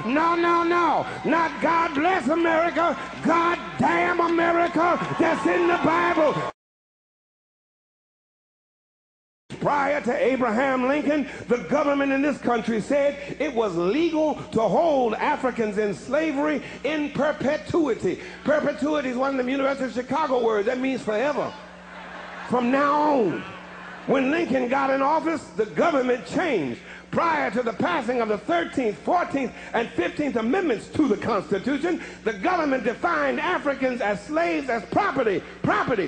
No, no, no. Not God bless America. God damn America. That's in the Bible. Prior to Abraham Lincoln, the government in this country said it was legal to hold Africans in slavery in perpetuity. Perpetuity is one of the University of Chicago words. That means forever. From now on. When Lincoln got in office, the government changed. Prior to the passing of the 13th, 14th, and 15th Amendments to the Constitution, the government defined Africans as slaves, as property,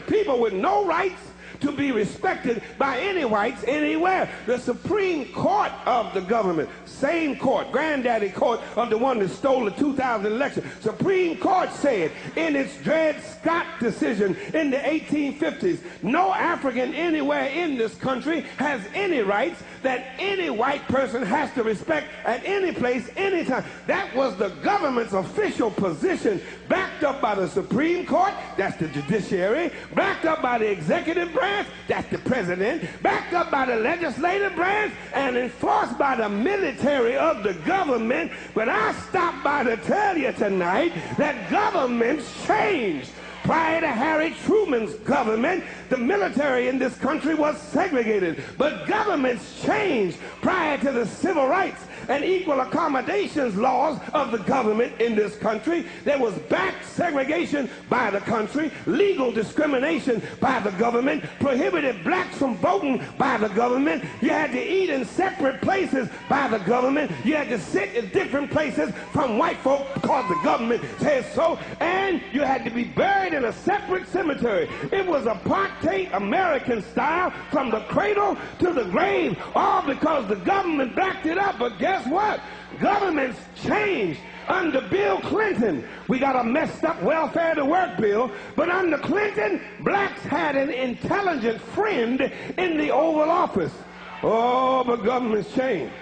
people with no rights to be respected by any whites anywhere. The Supreme Court of the government, same court, granddaddy court of the one that stole the 2000 election, Supreme Court said in its Dred Scott decision in the 1850s, no African anywhere in this country has any rights that any white person has to respect at any place, anytime. That was the government's official position, backed up by the Supreme Court, that's the judiciary, backed up by the executive branch, that's the president, backed up by the legislative branch, and enforced by the military of the government. But I stopped by to tell you tonight that governments change. Prior to Harry Truman's government, the military in this country was segregated. But governments changed prior to the civil rights and equal accommodations laws of the government in this country. There was back segregation by the country, legal discrimination by the government, prohibited blacks from voting by the government. You had to eat in separate places by the government. You had to sit in different places from white folk because the government said so. And you had to be buried in a separate cemetery. It was apartheid American style from the cradle to the grave, all because the government backed it up. But guess what? Governments changed. Under Bill Clinton, we got a messed up welfare to work bill, but under Clinton, blacks had an intelligent friend in the Oval Office. Oh, but governments changed.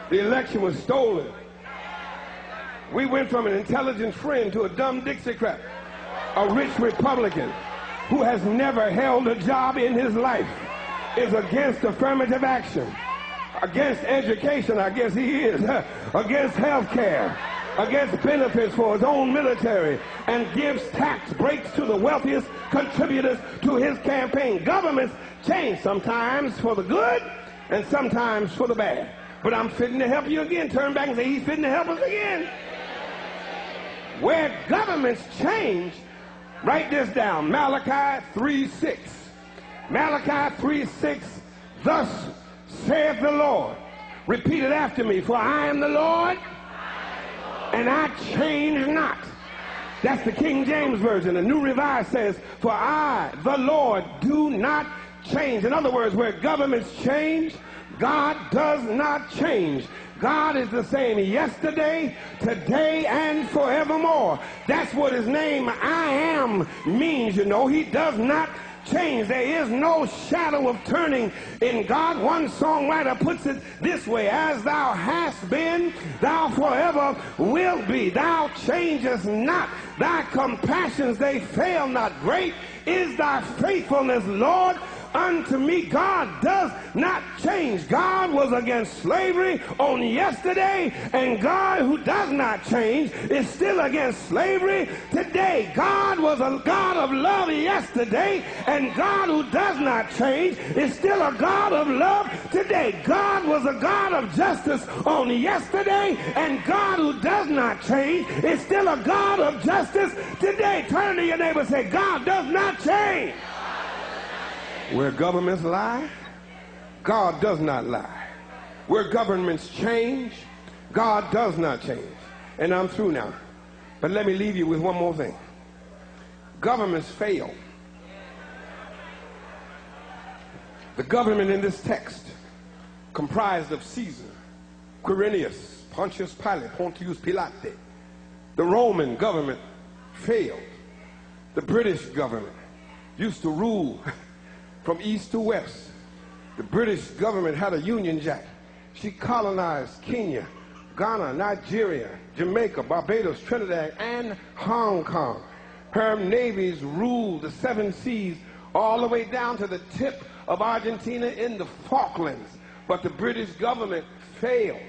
The election was stolen. We went from an intelligent friend to a dumb Dixiecrat, a rich Republican who has never held a job in his life, is against affirmative action, against education, I guess he is, against health care, against benefits for his own military, and gives tax breaks to the wealthiest contributors to his campaign. Governments change, sometimes for the good and sometimes for the bad. But I'm fitting to help you again. Turn back and say, he's fitting to help us again. Where governments change, write this down, Malachi 3:6. Malachi 3:6, thus saith the Lord. Repeat it after me. For I am the Lord, and I change not. That's the King James Version. The New Revised says, for I, the Lord, do not change. In other words, where governments change, God does not change. God is the same yesterday, today, and forevermore. That's what his name I am means, you know. He does not change. There is no shadow of turning in God. One songwriter puts it this way, as thou hast been, thou forever wilt be. Thou changest not. Thy compassions, they fail not. Great is thy faithfulness, Lord, unto me. God does not change. God was against slavery on yesterday, and God, who does not change, is still against slavery today. God was a God of love yesterday, and God, who does not change, is still a God of love today. God was a God of justice on yesterday, and God, who does not change, is still a God of justice today. Turn to your neighbor and say, God does not change. Where governments lie, God does not lie. Where governments change, God does not change. And I'm through now. But let me leave you with one more thing. Governments fail. The government in this text, comprised of Caesar, Quirinius, Pontius Pilate, Pontius Pilate. The Roman government failed. The British government used to rule from east to west. The British government had a Union Jack. She colonized Kenya, Ghana, Nigeria, Jamaica, Barbados, Trinidad, and Hong Kong. Her navies ruled the 7 seas all the way down to the tip of Argentina in the Falklands. But the British government failed.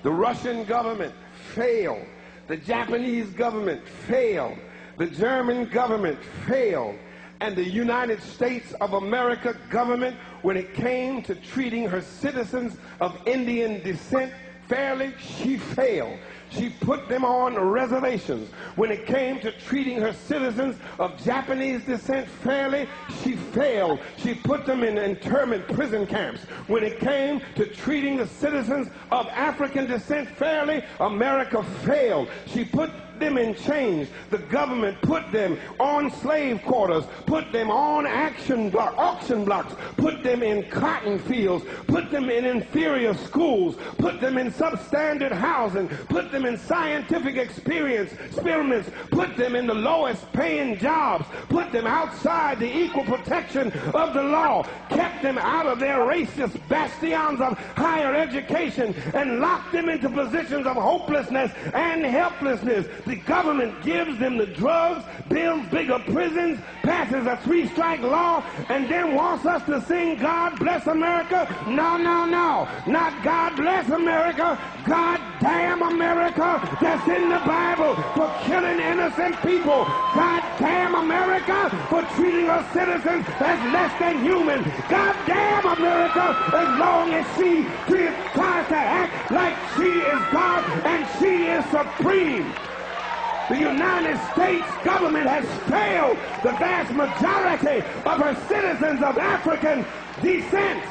The Russian government failed. The Japanese government failed. The German government failed. And the United States of America government, when it came to treating her citizens of Indian descent fairly, she failed. She put them on reservations. When it came to treating her citizens of Japanese descent fairly, she failed. She put them in internment prison camps. When it came to treating the citizens of African descent fairly, America failed. She put them in chains. The government put them on slave quarters, put them on auction blocks, put them in cotton fields, put them in inferior schools, put them in substandard housing, put them in scientific experiments, put them in the lowest paying jobs, put them outside the equal protection of the law, kept them out of their racist bastions of higher education, and locked them into positions of hopelessness and helplessness. The government gives them the drugs, builds bigger prisons, passes a 3-strike law, and then wants us to sing God Bless America. No, no, no. Not God Bless America. God damn America that's in the Bible for killing innocent people. God damn America for treating her citizens as less than human. God damn America as long as she tries to act like she is God and she is supreme. The United States government has failed the vast majority of her citizens of African descent.